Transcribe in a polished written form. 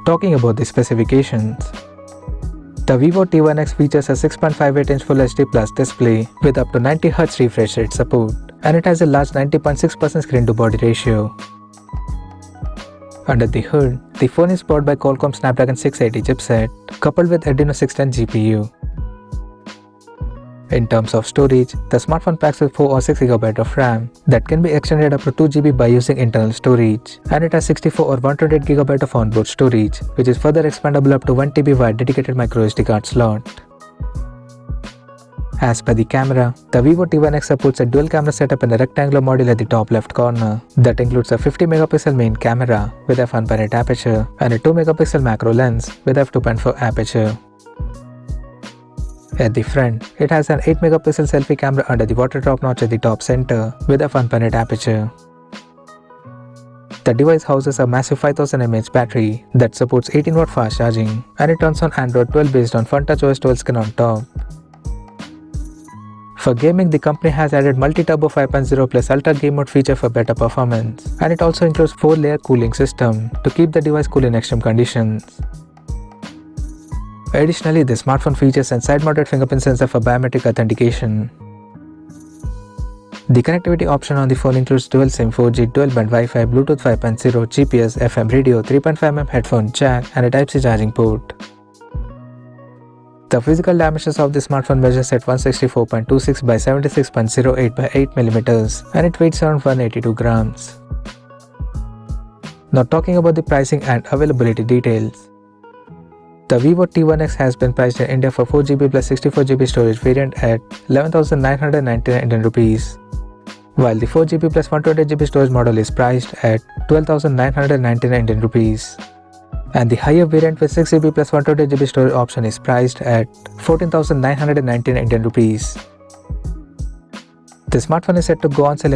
Talking about the specifications, the Vivo T1X features a 6.58-inch Full HD Plus display with up to 90Hz refresh rate support, and it has a large 90.6% screen-to-body ratio. Under the hood, the phone is powered by Qualcomm Snapdragon 680 chipset coupled with Adreno 610 GPU. In terms of storage, the smartphone packs with 4 or 6GB of RAM that can be extended up to 2GB by using internal storage, and it has 64 or 128GB of onboard storage, which is further expandable up to 1TB via dedicated microSD card slot. As per the camera, the Vivo T1X supports a dual camera setup in a rectangular module at the top left corner that includes a 50MP main camera with f1.8 aperture and a 2MP macro lens with f2.4 aperture. At the front, it has an 8MP selfie camera under the water drop notch at the top center with a 1.8 aperture. The device houses a massive 5000 mAh battery that supports 18W fast charging, and it runs on Android 12 based on FunTouch OS 12 skin on top. For gaming, the company has added Multi-Turbo 5.0 plus Ultra Game Mode feature for better performance, and it also includes 4-layer cooling system to keep the device cool in extreme conditions. Additionally, the smartphone features a side-mounted fingerprint sensor for biometric authentication. The connectivity option on the phone includes dual SIM 4G, dual-band Wi-Fi, Bluetooth 5.0, GPS, FM radio, 3.5mm headphone jack, and a Type-C charging port. The physical dimensions of the smartphone measures at 164.26 by 76.08 by 8mm, and it weighs around 182 grams. Now talking about the pricing and availability details. The Vivo T1X has been priced in India for 4GB plus 64GB storage variant at 11,999 Indian rupees, while the 4GB plus 128GB storage model is priced at 12,999 Indian rupees, and the higher variant with 6GB plus 128GB storage option is priced at 14,919 Indian rupees. The smartphone is set to go on sale